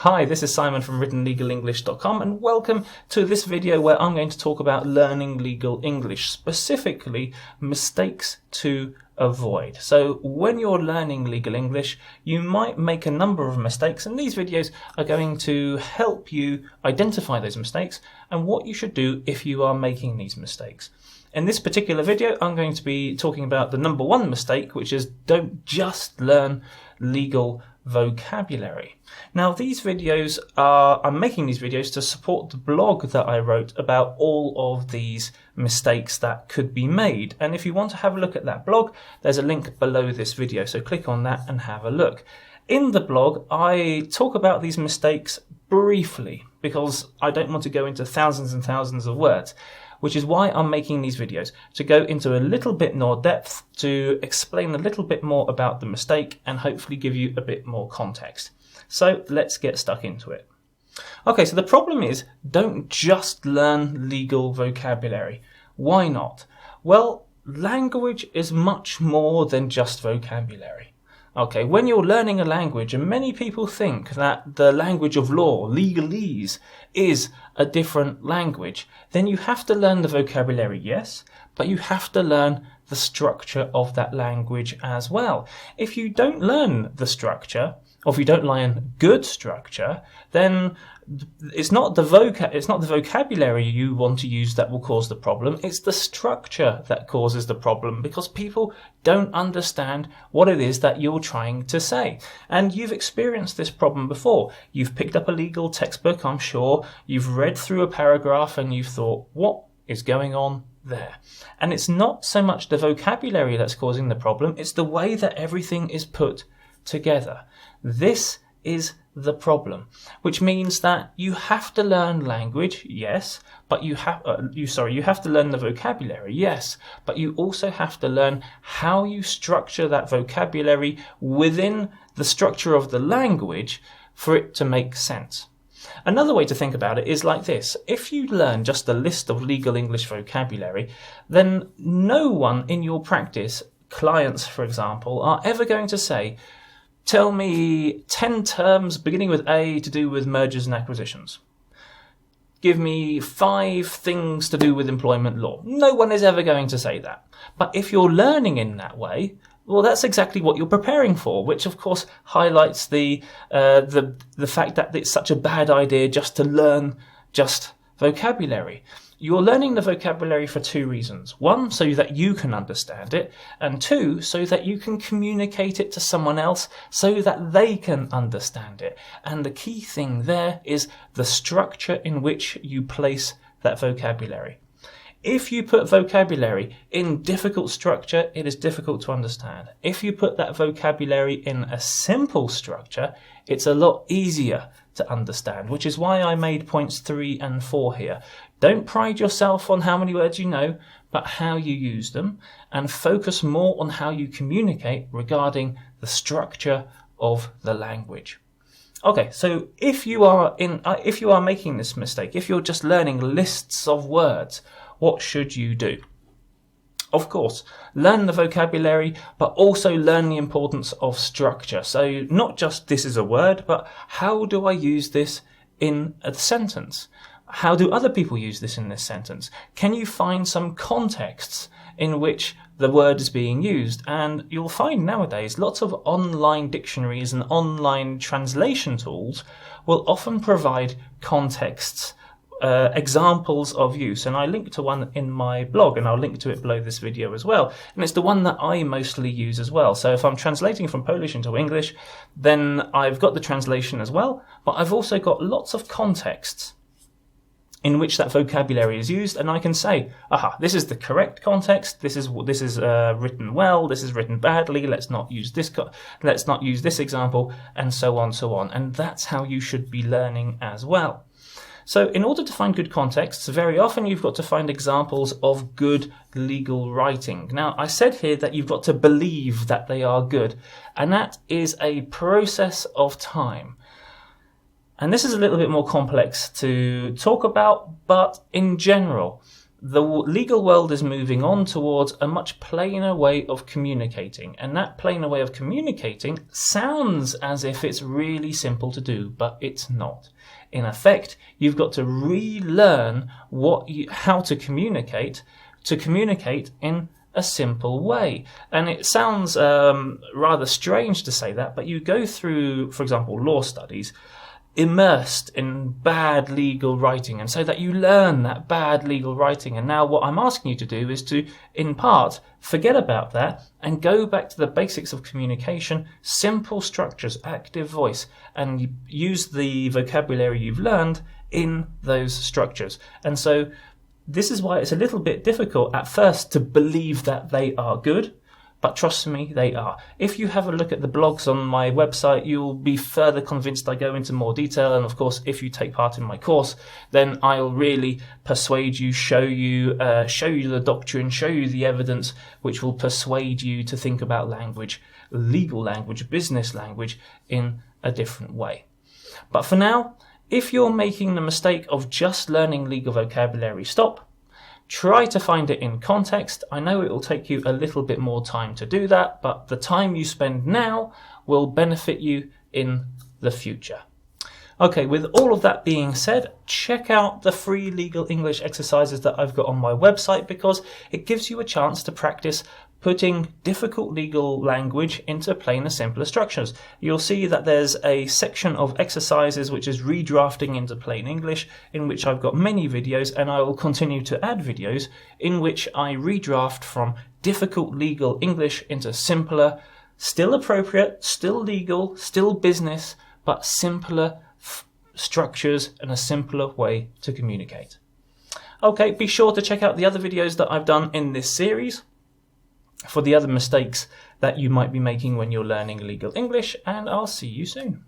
Hi, this is Simon from writtenlegalenglish.com and welcome to this video where I'm going to talk about learning legal English, specifically mistakes to avoid. So when you're learning legal English, you might make a number of mistakes, and these videos are going to help you identify those mistakes and what you should do if you are making these mistakes. In this particular video, I'm going to be talking about the number one mistake, which is don't just learn legal vocabulary. Now, I'm making these videos to support the blog that I wrote about all of these mistakes that could be made. And if you want to have a look at that blog, there's a link below this video. So click on that and have a look. In the blog, I talk about these mistakes briefly because I don't want to go into thousands and thousands of words, which is why I'm making these videos, to go into a little bit more depth, to explain a little bit more about the mistake and hopefully give you a bit more context. So let's get stuck into it. Okay, so the problem is don't just learn legal vocabulary. Why not? Well, language is much more than just vocabulary. Okay, when you're learning a language, and many people think that the language of law, legalese, is a different language, then you have to learn the vocabulary, yes, but you have to learn the structure of that language as well. If you don't learn the structure, or if you don't learn good structure, then it's not the vocabulary you want to use that will cause the problem. It's the structure that causes the problem because people don't understand what it is that you're trying to say. And you've experienced this problem before. You've picked up a legal textbook, I'm sure. You've read through a paragraph and you've thought, what is going on there? And it's not so much the vocabulary that's causing the problem. It's the way that everything is put together. This is the problem, which means that you have to learn language, yes, but you have to learn the vocabulary, yes, but you also have to learn how you structure that vocabulary within the structure of the language for it to make sense. Another way to think about it is like this. If you learn just a list of legal English vocabulary, then no one in your practice, clients for example, are ever going to say, tell me 10 terms beginning with A to do with mergers and acquisitions. Give me 5 things to do with employment law. No one is ever going to say that. But if you're learning in that way, well, that's exactly what you're preparing for, which of course highlights the fact that it's such a bad idea just to learn just vocabulary. You're learning the vocabulary for 2 reasons. 1, so that you can understand it, and 2, so that you can communicate it to someone else so that they can understand it. And the key thing there is the structure in which you place that vocabulary. If you put vocabulary in difficult structure, it is difficult to understand. If you put that vocabulary in a simple structure, it's a lot easier to understand, which is why I made points 3 and 4 here. Don't pride yourself on how many words you know, but how you use them, and focus more on how you communicate regarding the structure of the language. Okay, so if you are making this mistake, if you're just learning lists of words, what should you do? Of course, learn the vocabulary, but also learn the importance of structure. So not just this is a word, but how do I use this in a sentence? How do other people use this in this sentence? Can you find some contexts in which the word is being used? And you'll find nowadays lots of online dictionaries and online translation tools will often provide contexts, examples of use, and I link to one in my blog, and I'll link to it below this video as well, and it's the one that I mostly use as well. So if I'm translating from Polish into English, then I've got the translation as well, but I've also got lots of contexts in which that vocabulary is used, and I can say, aha, this is the correct context, this is written well, this is written badly, let's not use this example, and so on, and that's how you should be learning as well. So in order to find good contexts, very often you've got to find examples of good legal writing. Now, I said here that you've got to believe that they are good, and that is a process of time. And this is a little bit more complex to talk about, but in general, the legal world is moving on towards a much plainer way of communicating. And that plainer way of communicating sounds as if it's really simple to do, but it's not. In effect, you've got to relearn how to communicate in a simple way. And it sounds rather strange to say that, but you go through, for example, law studies, immersed in bad legal writing, and so that you learn that bad legal writing. And now what I'm asking you to do is to, in part, forget about that and go back to the basics of communication, simple structures, active voice, and use the vocabulary you've learned in those structures. And so this is why it's a little bit difficult at first to believe that they are good. But trust me, they are. If you have a look at the blogs on my website, you'll be further convinced I go into more detail. And of course, if you take part in my course, then I'll really persuade you, show you the doctrine, show you the evidence, which will persuade you to think about language, legal language, business language in a different way. But for now, if you're making the mistake of just learning legal vocabulary, stop. Try to find it in context. I know it will take you a little bit more time to do that, but the time you spend now will benefit you in the future. Okay, with all of that being said, check out the free legal English exercises that I've got on my website, because it gives you a chance to practice putting difficult legal language into plainer, simpler structures. You'll see that there's a section of exercises which is redrafting into plain English, in which I've got many videos, and I will continue to add videos in which I redraft from difficult legal English into simpler, still appropriate, still legal, still business, but simpler structures and a simpler way to communicate. Okay, be sure to check out the other videos that I've done in this series for the other mistakes that you might be making when you're learning legal English, and I'll see you soon.